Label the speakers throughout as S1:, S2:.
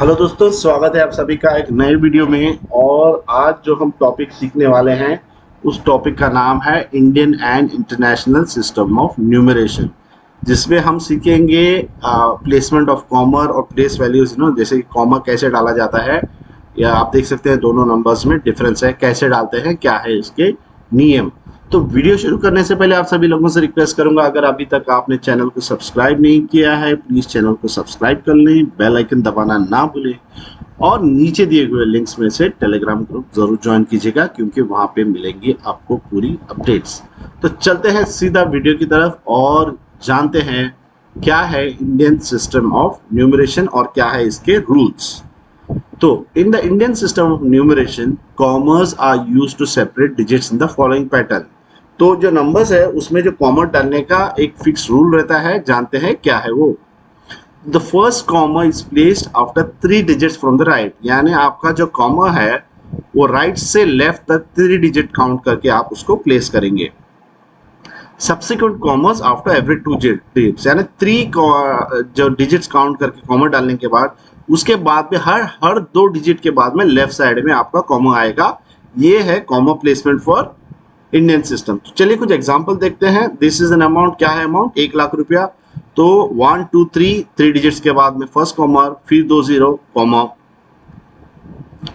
S1: Hello दोस्तों, स्वागत है आप सभी का एक नए वीडियो में। और आज जो हम टॉपिक सीखने वाले हैं उस टॉपिक का नाम है Indian and international system of numeration, जिसमें हम सीखेंगे प्लेसमेंट ऑफ कॉमर और प्लेस वैल्यूज। जैसे कि कॉमर कैसे डाला जाता है, या आप देख सकते हैं दोनों नंबर्स में डिफरेंस है, कैसे डालते हैं, क्या है इसके नियम। तो वीडियो शुरू करने से पहले आप सभी लोगों से रिक्वेस्ट करूंगा, अगर अभी तक आपने चैनल को सब्सक्राइब नहीं किया है प्लीज चैनल को सब्सक्राइब कर लें, बेल आइकन दबाना ना भूलें और नीचे दिए हुए लिंक्स में से टेलीग्राम ग्रुप जरूर ज्वाइन कीजिएगा, क्योंकि वहां पे मिलेंगी आपको पूरी अपडेट्स। तो चलते हैं सीधा वीडियो की तरफ और जानते हैं क्या है इंडियन सिस्टम ऑफ न्यूमरेशन और क्या है इसके रूल्स। तो in the Indian system of numeration commas are used to separate digits in the following pattern. तो जो नंबर्स है उसमें जो कॉमर डालने का एक फिक्स रूल रहता है, जानते हैं क्या है वो। The first comma is placed after 3 digits from the right, यानी आपका जो कॉमर है वो राइट से लेफ्ट तक 3 डिजिट काउंट करके आप उसको प्लेस करेंगे। Subsequent commerce after every 2 digits, यानी 3 जो डिजिट्स काउंट करके कॉमर डालने के बाद उसके बाद में हर 2 डिजिट के बाद में लेफ्ट साइड में आपका कॉमर आएगा। ये है comma placement for Indian system. तो चलिए कुछ एग्जांपल देखते हैं। दिस इज एन अमाउंट, क्या है अमाउंट, 1 लाख रुपया। तो 1 2 3 डिजिट्स के बाद में फर्स्ट कॉमर, फिर 2 0 कॉमर।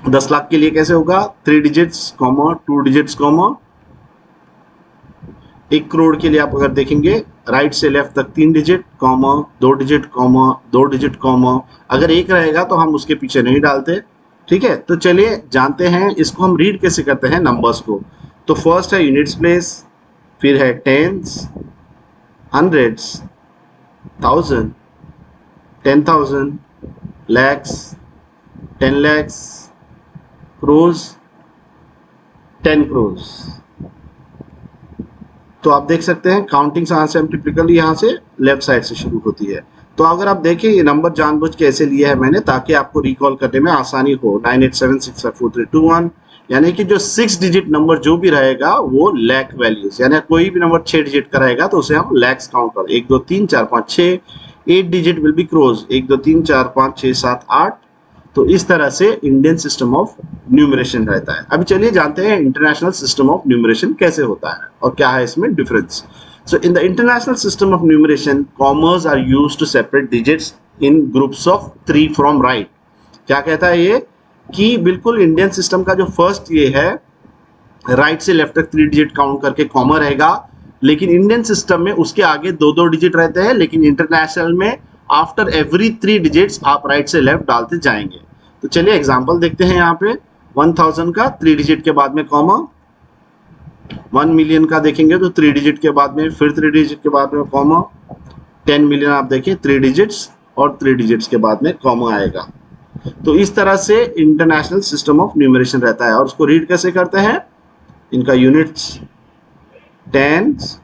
S1: 10 लाख के लिए कैसे होगा, 3 digits comma, 2 digits comma. 1 crore के लिए आप अगर देखेंगे राइट से लेफ्ट तक 3 digit comma, 2 digit comma, 2 digit comma. अगर एक रहेगा तो हम उसके पीछे नहीं डालते, ठीक है। तो चलिए जानते हैं इसको हम रीड कैसे करते हैं नंबर्स को। तो फर्स्ट है यूनिट्स प्लेस, फिर है टेंस, हंड्रेड्स, 1000, 10,000, लैक्स, 10 लैक्स, क्रोर्स, 10 क्रोर्स। तो आप देख सकते हैं काउंटिंग से हम टिपिकली यहाँ से लेफ्ट साइड से शुरू होती है। तो अगर आप देखें ये नंबर जानबूझ के ऐसे लिया है मैंने ताकि आपको रिकॉल करने में आसानी हो। 98765431, यानी कि जो 6 डिजिट नंबर जो भी रहेगा वो लैक वैल्यूज, यानी कोई भी नंबर 6 डिजिट का रहेगा तो उसे हम लैक्स काउंट कर 1 2 3 4 5 6। 8 डिजिट विल बी क्रोज, 1 2 3 4 5 6 7 8। तो इस तरह से इंडियन सिस्टम ऑफ न्यूमरेशन रहता है। अभी चलिए जानते हैं इंटरनेशनल सिस्टम ऑफ न्यूमरेशन कैसे होता है और क्या है इसमें difference. So in the international system of numeration commas are used to separate digits in groups of 3 from right. क्या कहता है ये कि बिल्कुल इंडियन सिस्टम का जो फर्स्ट ये है राइट से लेफ्ट तक 3 डिजिट काउंट करके कॉमर रहेगा, लेकिन इंडियन सिस्टम में उसके आगे 2 डिजिट रहते हैं, लेकिन इंटरनेशनल में आफ्टर एवरी 3 डिजिट्स आप राइट से लेफ्ट डालते जाएंगे। तो चलिए एग्जांपल देखते हैं। यहाँ पे 1000 का 3 डिजिट के बाद में कॉमा, 1 मिलियन का देखेंगे तो 3 डिजिट के बाद में फिर 3 डिजिट के बाद में कॉमा। 10 मिलियन आप देखें 3 डिजिट्स और 3 डिजिट्स के बाद में कॉमा आएगा। तो इस तरह से इंटरनेशनल सिस्टम ऑफ न्यूमरेशन रहता है। और उसको रीड कैसे करते हैं, इनका units tens,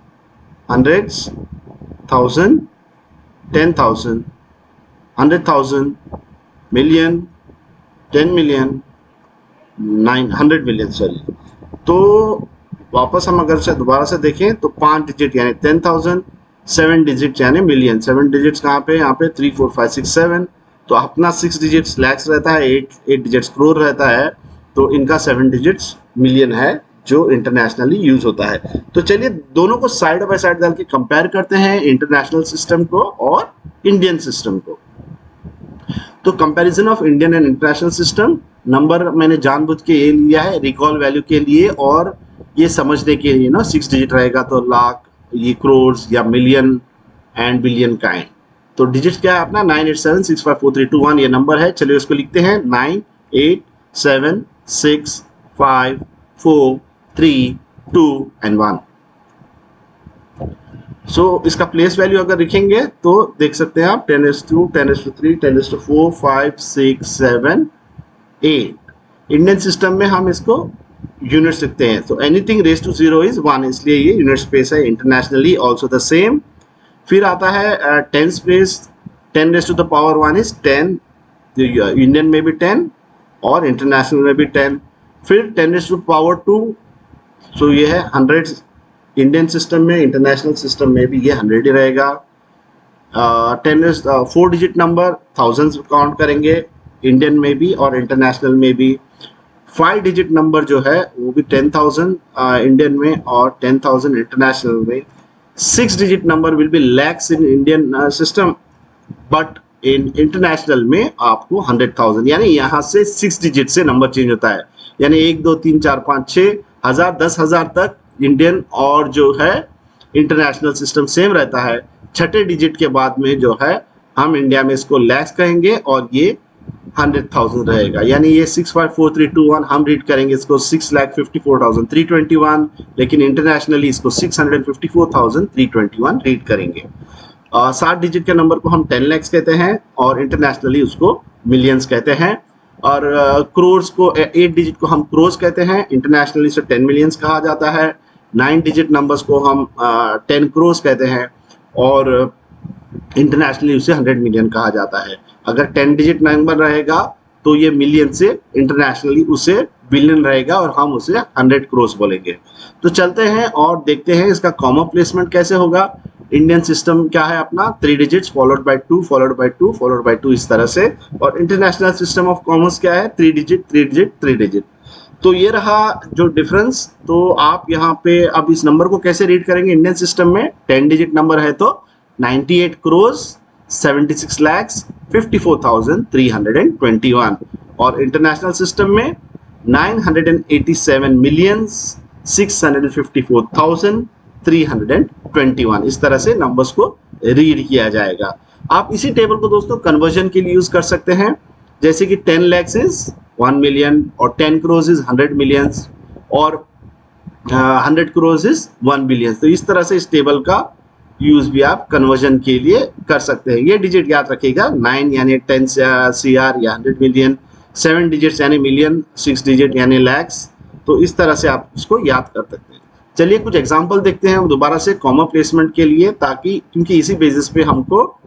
S1: hundreds, 1000, 10,000, 100,000, million, 10 million, 900 million, sorry. तो वापस हम अगर से दोबारा से देखें तो 5 डिजिट यानी 10,000, 7 डिजिट यानी मिलियन। 7 डिजिट्स कहाँ पे, यहाँ पे 3 4 5 6 7। तो अपना 6 डिजिट्स लैक्स रहता है, 8 डिजिट्स करोड़ रहता है। तो इनका 7 डिजिट्स मिलियन है जो इंटरनेशनली यूज होता है। तो चलिए दोनों को साइड बाय साइड डाल के कंपेयर करते हैं, इंटरनेशनल सिस्टम को और इंडियन सिस्टम को। तो comparison of Indian and international system, number मैंने जानबूझ के ये लिया है रिकॉल वैल्यू के लिए और ये समझने के लिए 6 डिजिट रहेगा तो लाख, ये क्रोर्स या मिलियन एंड बिलियन काइंड। तो डिजिट क्या है अपना 98765431 ये नंबर है। चलिए उसको लिखते हैं 9 8 7 6 5 4 3 2 एंड 1। सो इसका प्लेस वैल्यू अगर लिखेंगे तो देख सकते हैं आप 10^2, 10^3, 10^4, 5 6 7 8। इंडियन सिस्टम में हम इसको यूनिट्स लिखते हैं। तो एनीथिंग रेज टू 0 इज 1, इसलिए ये यूनिट स्पेस है। Internationally also the same. फिर आता है टेंस प्लेस, 10^1 इज 10, इंडियन में भी 10 और इंटरनेशनल में भी 10। फिर 10^2, सो ये है 100 इंडियन सिस्टम में, इंटरनेशनल सिस्टम में भी ये 100 ही रहेगा। 4 डिजिट नंबर थाउजेंड्स काउंट करेंगे, इंडियन में भी और इंटरनेशनल में भी। 5 डिजिट नंबर जो है वो भी 10,000 इंडियन में और 10,000 इंटरनेशनल में। 6 digit number will be lakhs in Indian system, but in international में आपको 100,000, यानी यहाँ से 6 डिजिट से नंबर चेंज होता है, यानी 1 2 3 4 5 6 हज़ार 10,000 तक इंडियन और जो है इंटरनेशनल सिस्टम सेम रहता है। छठे डिजिट के बाद में जो है हम इंडिया में इसको लैक्स कहेंगे और ये 100,000 रहेगा, यानी ये 654,321 हम रीड करेंगे इसको 6,54,321, लेकिन इंटरनेशनली इसको 654,321 रीड करेंगे। 7 डिजिट के नंबर को हम 10 लाख कहते हैं और इंटरनेशनली उसको मिलियंस कहते हैं। और क्रोर्स को 8 डिजिट को हम क्रोर्स कहते हैं, इंटरनेशनली इसे 10 मिलियंस कहा जाता है। 9 डिजिट नंबर्स को हम 10 क्रोर्स कहते हैं और इंटरनेशनली उसे 100 मिलियन कहा जाता है। अगर 10 डिजिट नंबर रहेगा तो ये मिलियन से इंटरनेशनली उसे बिलियन रहेगा और हम उसे 100 क्रोर्स बोलेंगे। तो चलते हैं और देखते हैं इसका कॉमा प्लेसमेंट कैसे होगा। इंडियन सिस्टम क्या है अपना 3 digits followed by 2 followed by 2 followed by 2 इस तरह से, और इंटरनेशनल सिस्टम ऑफ कॉमर्स क्या है 3 डिजिट 3 डिजिट 3 डिजिट। तो ये रहा जो डिफरेंस। तो आप यहाँ पे अब इस नंबर को कैसे रीड करेंगे इंडियन सिस्टम में। 10 डिजिट नंबर है तो 98 crores 76 lakhs 54,321 और इंटरनेशनल सिस्टम में 987 millions 654,321। इस तरह से नंबर्स को रीड किया जाएगा। आप इसी टेबल को दोस्तों कन्वर्जन के लिए यूज कर सकते हैं, जैसे कि 10 lakhs इज 1 million और 10 crores इज 100 millions और 100 crores इज 1 billion। तो इस तरह से इस टेबल का यूज भी आप कन्वर्जन के लिए कर सकते हैं। ये डिजिट याद रखिएगा 9 यानी 10 CR या 100 मिलियन, 7 डिजिट्स यानी मिलियन, 6 डिजिट यानी लैक्स। तो इस तरह से आप इसको याद कर सकते हैं। चलिए कुछ एग्जांपल देखते हैं दोबारा से कॉमा प्लेसमेंट के लिए, ताकि क्योंकि इसी बेसिस पे हमको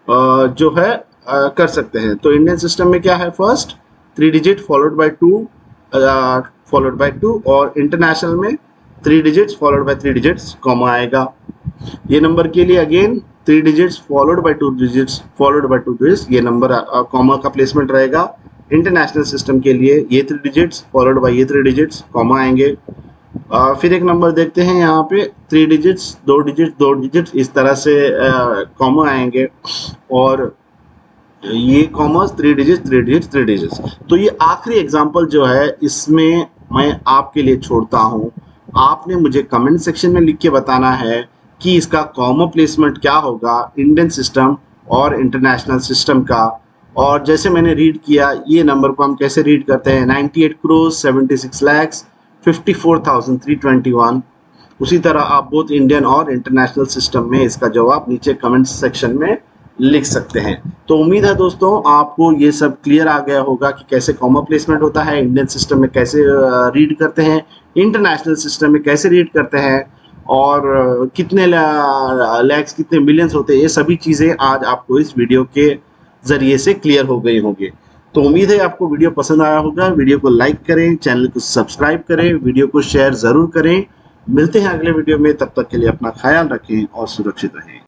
S1: जो है कर सकते हैं। तो इंडियन सिस्टम में क्या है फर्स्ट 3 डिजिट फॉलोड बाय 2 और इंटरनेशनल में 3 digits followed by 3 digits comma आएगा। ये नंबर के लिए again 3 digits followed by 2 digits followed by 2 digits, ये नंबर कॉमा का प्लेसमेंट रहेगा। इंटरनेशनल सिस्टम के लिए ये 3 डिजिट्स फॉलोड बाय ये 3 डिजिट्स कॉमा आएंगे। फिर एक नंबर देखते हैं यहाँ पे 3 डिजिट्स 2 डिजिट्स 2 डिजिट्स इस तरह से कॉमा आएंगे और ये कॉमर्स 3 डिजिट्स 3 डिजिट्स 3 डिजिट्स। तो ये आखिरी एग्जांपल जो है इसमें मैं आपके लिए छोड़ता हूँ। आपने मुझे कमेंट सेक्शन में लिख के बताना है कि इसका कॉमा प्लेसमेंट क्या होगा इंडियन सिस्टम और इंटरनेशनल सिस्टम का। और जैसे मैंने रीड किया ये नंबर को हम कैसे रीड करते हैं 98 crores 76 lakhs 54,321। उसी तरह आप बोथ इंडियन और इंटरनेशनल सिस्टम में इसका जवाब नीचे कमेंट सेक्शन में लिख सकते हैं। तो उम्मीद है दोस्तों आपको ये सब क्लियर आ गया होगा कि कैसे कॉमा प्लेसमेंट होता है, इंडियन सिस्टम में कैसे रीड करते हैं, इंटरनेशनल सिस्टम में कैसे रीड करते हैं और कितने लैक्स कितने मिलियंस होते हैं। ये सभी चीज़ें आज आपको इस वीडियो के ज़रिए से क्लियर हो गई होंगी। तो उम्मीद है आपको वीडियो पसंद आया होगा। वीडियो को लाइक करें, चैनल को सब्सक्राइब करें, वीडियो को शेयर ज़रूर करें। मिलते हैं अगले वीडियो में, तब तक के लिए अपना ख्याल रखें और सुरक्षित रहें।